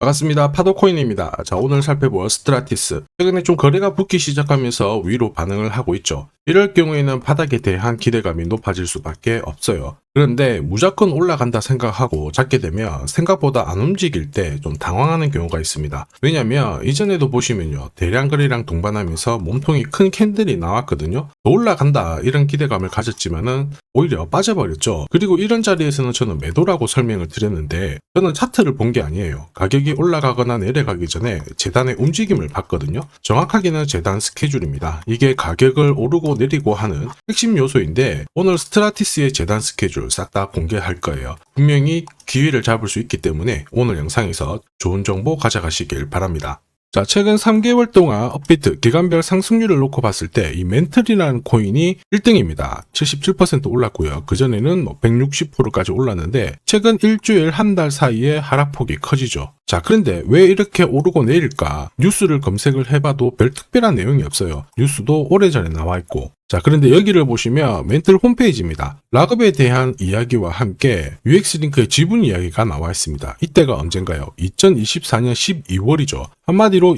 반갑습니다. 파도코인입니다. 자, 오늘 살펴볼 스트라티스. 최근에 좀 거래가 붙기 시작하면서 위로 반응을 하고 있죠. 이럴 경우에는 바닥에 대한 기대감이 높아질 수밖에 없어요. 그런데 무조건 올라간다 생각하고 잡게 되면 생각보다 안 움직일 때 좀 당황하는 경우가 있습니다. 왜냐면 이전에도 보시면요. 대량 거래량 동반하면서 몸통이 큰 캔들이 나왔거든요. 더 올라간다 이런 기대감을 가졌지만은 오히려 빠져버렸죠. 그리고 이런 자리에서는 저는 매도라고 설명을 드렸는데 저는 차트를 본 게 아니에요. 가격이 올라가거나 내려가기 전에 재단의 움직임을 봤거든요. 정확하게는 재단 스케줄입니다. 이게 가격을 오르고 내리고 하는 핵심 요소인데 오늘 스트라티스의 재단 스케줄 싹 다 공개할 거예요. 분명히 기회를 잡을 수 있기 때문에 오늘 영상에서 좋은 정보 가져가시길 바랍니다. 자, 최근 3개월 동안 업비트 기간별 상승률을 놓고 봤을 때 이 멘틀이라는 코인이 1등입니다. 77% 올랐고요. 그전에는 160%까지 올랐는데 최근 일주일 한 달 사이에 하락폭이 커지죠. 자, 그런데 왜 이렇게 오르고 내릴까? 뉴스를 검색을 해봐도 별 특별한 내용이 없어요. 뉴스도 오래전에 나와 있고. 자, 그런데 여기를 보시면 멘틀 홈페이지입니다. 락업에 대한 이야기와 함께 UX링크의 지분 이야기가 나와 있습니다. 이때가 언젠가요? 2024년 12월이죠. 한마디로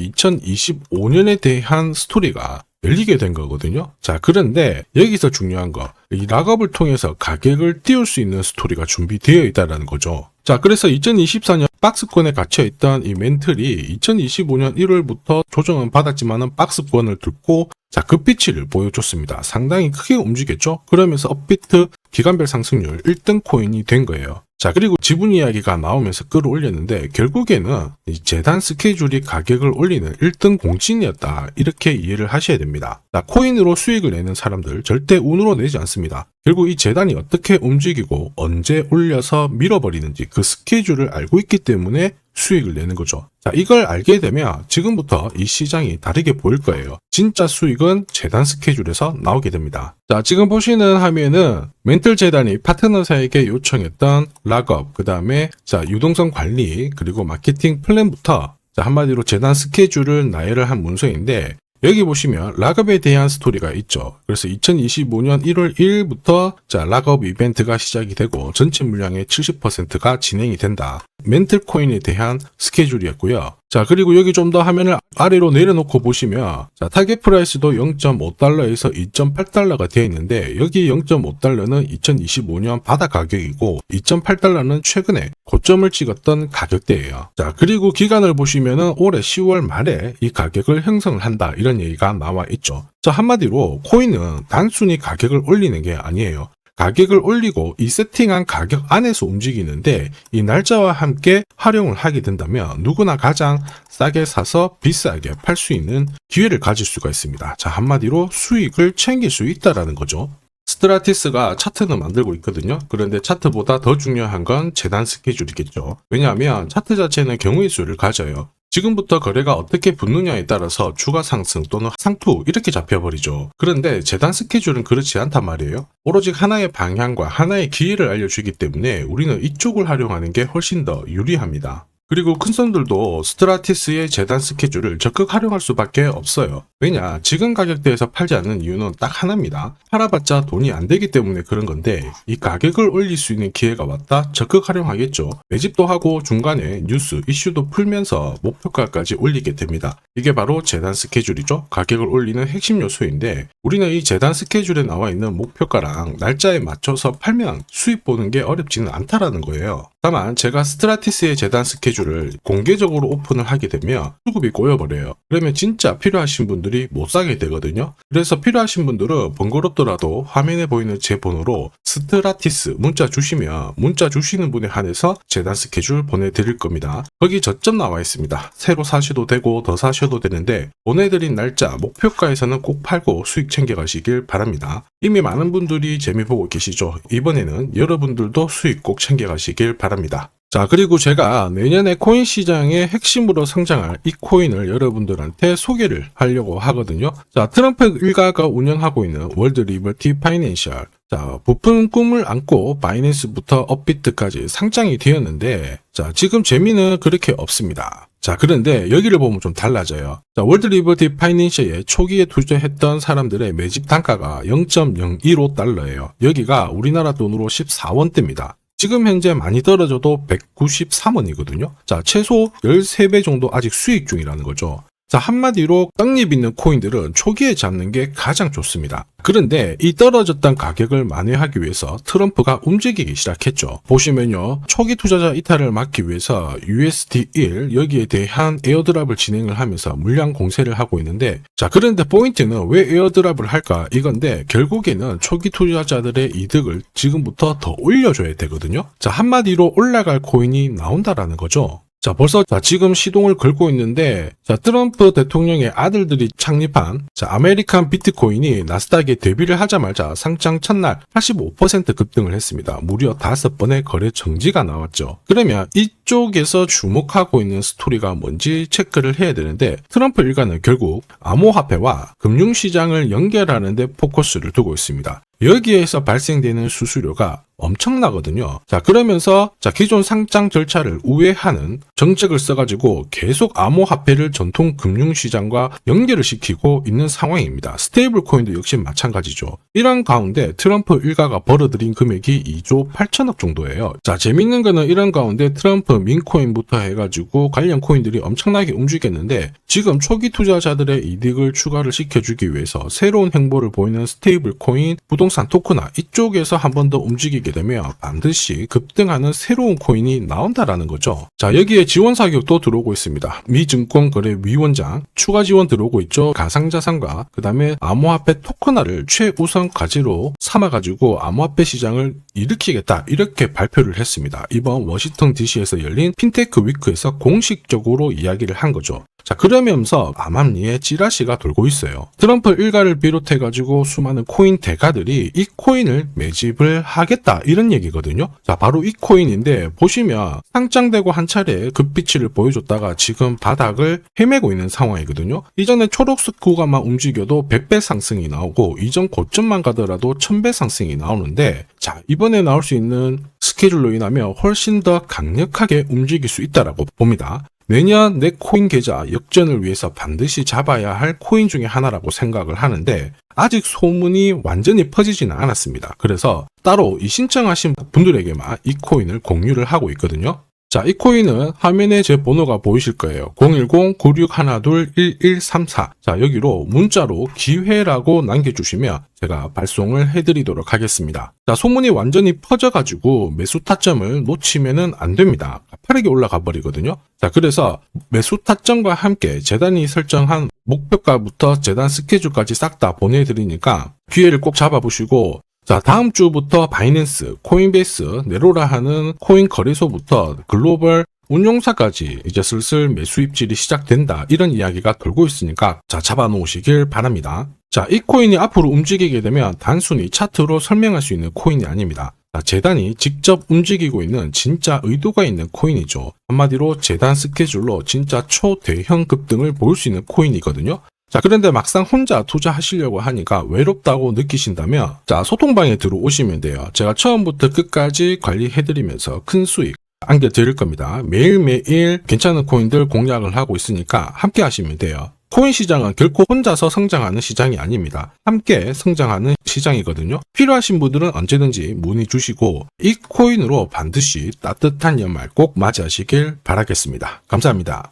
2025년에 대한 스토리가 열리게 된 거거든요. 자, 그런데 여기서 중요한 거, 이 락업을 통해서 가격을 띄울 수 있는 스토리가 준비되어 있다는 거죠. 자, 그래서 2024년 박스권에 갇혀있던 이 멘틀이 2025년 1월부터 조정은 받았지만은 박스권을 뚫고 자, 급비치를 보여줬습니다. 상당히 크게 움직였죠? 그러면서 업비트 기간별 상승률 1등 코인이 된 거예요. 자, 그리고 지분 이야기가 나오면서 끌어올렸는데 결국에는 이 재단 스케줄이 가격을 올리는 1등 공신이었다. 이렇게 이해를 하셔야 됩니다. 자, 코인으로 수익을 내는 사람들 절대 운으로 내지 않습니다. 결국 이 재단이 어떻게 움직이고 언제 올려서 밀어버리는지 그 스케줄을 알고 있기 때문에 수익을 내는 거죠. 자, 이걸 알게 되면 지금부터 이 시장이 다르게 보일 거예요. 진짜 수익은 재단 스케줄에서 나오게 됩니다. 자, 지금 보시는 화면은 멘틀 재단이 파트너사에게 요청했던 락업, 그 다음에 자, 유동성 관리, 그리고 마케팅 플랜부터 자, 한마디로 재단 스케줄을 나열을 한 문서인데 여기 보시면 락업에 대한 스토리가 있죠. 그래서 2025년 1월 1일부터 자, 락업 이벤트가 시작이 되고 전체 물량의 70%가 진행이 된다. 멘틀 코인에 대한 스케줄이었고요. 자, 그리고 여기 좀 더 화면을 아래로 내려놓고 보시면 자, 타겟 프라이스도 0.5달러에서 2.8달러가 되어 있는데 여기 0.5달러는 2025년 바닥 가격이고 2.8달러는 최근에 고점을 찍었던 가격대예요. 자, 그리고 기간을 보시면은 올해 10월 말에 이 가격을 형성을 한다. 이런 얘기가 나와 있죠. 자, 한마디로 코인은 단순히 가격을 올리는 게 아니에요. 가격을 올리고 이 세팅한 가격 안에서 움직이는데 이 날짜와 함께 활용을 하게 된다면 누구나 가장 싸게 사서 비싸게 팔 수 있는 기회를 가질 수가 있습니다. 자, 한마디로 수익을 챙길 수 있다라는 거죠. 스트라티스가 차트는 만들고 있거든요. 그런데 차트보다 더 중요한 건 재단 스케줄이겠죠. 왜냐하면 차트 자체는 경우의 수를 가져요. 지금부터 거래가 어떻게 붙느냐에 따라서 추가 상승 또는 상투 이렇게 잡혀버리죠. 그런데 재단 스케줄은 그렇지 않단 말이에요. 오로지 하나의 방향과 하나의 기회를 알려주기 때문에 우리는 이쪽을 활용하는 게 훨씬 더 유리합니다. 그리고 큰 손들도 스트라티스의 재단 스케줄을 적극 활용할 수밖에 없어요. 왜냐? 지금 가격대에서 팔지 않는 이유는 딱 하나입니다. 팔아봤자 돈이 안 되기 때문에 그런 건데 이 가격을 올릴 수 있는 기회가 왔다? 적극 활용하겠죠. 매집도 하고 중간에 뉴스, 이슈도 풀면서 목표가까지 올리게 됩니다. 이게 바로 재단 스케줄이죠. 가격을 올리는 핵심 요소인데 우리는 이 재단 스케줄에 나와 있는 목표가랑 날짜에 맞춰서 팔면 수익 보는 게 어렵지는 않다라는 거예요. 다만 제가 스트라티스의 재단 스케줄을 공개적으로 오픈을 하게 되면 수급이 꼬여버려요. 그러면 진짜 필요하신 분들이 못 사게 되거든요. 그래서 필요하신 분들은 번거롭더라도 화면에 보이는 제 번호로 스트라티스 문자 주시면 문자 주시는 분에 한해서 재단 스케줄 보내드릴 겁니다. 거기 저점 나와 있습니다. 새로 사셔도 되고 더 사셔도 되는데 보내드린 날짜 목표가에서는 꼭 팔고 수익 챙겨가시길 바랍니다. 이미 많은 분들이 재미 보고 계시죠. 이번에는 여러분들도 수익 꼭 챙겨가시길 바랍니다. 자, 그리고 제가 내년에 코인 시장의 핵심으로 성장할 이 코인을 여러분들한테 소개를 하려고 하거든요. 자, 트럼프 일가가 운영하고 있는 월드 리버티 파이낸셜. 자, 부푼 꿈을 안고 바이낸스부터 업비트까지 상장이 되었는데 자, 지금 재미는 그렇게 없습니다. 자, 그런데 여기를 보면 좀 달라져요. 자, 월드 리버티 파이낸셜에 초기에 투자했던 사람들의 매집 단가가 0.015달러예요. 여기가 우리나라 돈으로 14원대입니다. 지금 현재 많이 떨어져도 193원이거든요. 자, 최소 13배 정도 아직 수익 중이라는 거죠. 자, 한마디로 떡잎 있는 코인들은 초기에 잡는 게 가장 좋습니다. 그런데 이 떨어졌던 가격을 만회하기 위해서 트럼프가 움직이기 시작했죠. 보시면요. 초기 투자자 이탈을 막기 위해서 USD1 여기에 대한 에어드랍을 진행을 하면서 물량 공세를 하고 있는데, 자, 그런데 포인트는 왜 에어드랍을 할까 이건데, 결국에는 초기 투자자들의 이득을 지금부터 더 올려줘야 되거든요. 자, 한마디로 올라갈 코인이 나온다라는 거죠. 자, 벌써 지금 시동을 걸고 있는데, 자, 트럼프 대통령의 아들들이 창립한 아메리칸 비트코인이 나스닥에 데뷔를 하자마자 상장 첫날 85% 급등을 했습니다. 무려 5번의 거래 정지가 나왔죠. 그러면 이쪽에서 주목하고 있는 스토리가 뭔지 체크를 해야 되는데, 트럼프 일가는 결국 암호화폐와 금융시장을 연결하는 데 포커스를 두고 있습니다. 여기에서 발생되는 수수료가 엄청나거든요. 자, 그러면서 기존 상장 절차를 우회하는 정책을 써가지고 계속 암호화폐를 전통 금융시장과 연결을 시키고 있는 상황입니다. 스테이블 코인도 역시 마찬가지죠. 이런 가운데 트럼프 일가가 벌어들인 금액이 2조 8천억 정도예요. 자, 재밌는 거는 이런 가운데 트럼프 민코인부터 해가지고 관련 코인들이 엄청나게 움직였는데, 지금 초기 투자자들의 이득을 추가를 시켜주기 위해서 새로운 행보를 보이는 스테이블 코인, 부동산 토크나 이쪽에서 한 번 더 움직이게 되면 반드시 급등하는 새로운 코인이 나온다라는 거죠. 자, 여기에 지원 사격도 들어오고 있습니다. 미 증권거래위원장 추가 지원 들어오고 있죠. 가상자산과 그 다음에 암호화폐 토큰화를 최우선 과제로 삼아가지고 암호화폐 시장을 일으키겠다, 이렇게 발표를 했습니다. 이번 워싱턴 DC에서 열린 핀테크 위크에서 공식적으로 이야기를 한 거죠. 자, 그러면서 암암리에 찌라시가 돌고 있어요. 트럼프 일가를 비롯해가지고 수많은 코인 대가들이 이 코인을 매집을 하겠다, 이런 얘기거든요. 자, 바로 이 코인인데, 보시면 상장되고 한 차례 급비치를 보여줬다가 지금 바닥을 헤매고 있는 상황이거든요. 이전에 초록색 구간만 움직여도 100배 상승이 나오고, 이전 고점만 가더라도 1000배 상승이 나오는데, 자, 이번에 나올 수 있는 스케줄로 인하면 훨씬 더 강력하게 움직일 수 있다라고 봅니다. 내년 내 코인 계좌 역전을 위해서 반드시 잡아야 할 코인 중에 하나라고 생각을 하는데, 아직 소문이 완전히 퍼지지는 않았습니다. 그래서 따로 이 신청하신 분들에게만 이 코인을 공유를 하고 있거든요. 자, 이 코인은 화면에 제 번호가 보이실 거예요. 010-9612-1134. 자, 여기로 문자로 기회라고 남겨주시면 제가 발송을 해드리도록 하겠습니다. 자, 소문이 완전히 퍼져가지고 매수 타점을 놓치면은 안 됩니다. 빠르게 올라가 버리거든요. 자, 그래서 매수 타점과 함께 재단이 설정한 목표가부터 재단 스케줄까지 싹 다 보내드리니까 기회를 꼭 잡아보시고, 자, 다음 주부터 바이낸스, 코인베이스, 네로라 하는 코인 거래소부터 글로벌 운용사까지 이제 슬슬 매수 입질이 시작된다, 이런 이야기가 돌고 있으니까 자, 잡아놓으시길 바랍니다. 자, 이 코인이 앞으로 움직이게 되면 단순히 차트로 설명할 수 있는 코인이 아닙니다. 자, 재단이 직접 움직이고 있는 진짜 의도가 있는 코인이죠. 한마디로 재단 스케줄로 진짜 초대형 급등을 보일 수 있는 코인이거든요. 자, 그런데 막상 혼자 투자하시려고 하니까 외롭다고 느끼신다면, 자, 소통방에 들어오시면 돼요. 제가 처음부터 끝까지 관리해드리면서 큰 수익 안겨드릴 겁니다. 매일매일 괜찮은 코인들 공략을 하고 있으니까 함께 하시면 돼요. 코인 시장은 결코 혼자서 성장하는 시장이 아닙니다. 함께 성장하는 시장이거든요. 필요하신 분들은 언제든지 문의 주시고, 이 코인으로 반드시 따뜻한 연말 꼭 맞이하시길 바라겠습니다. 감사합니다.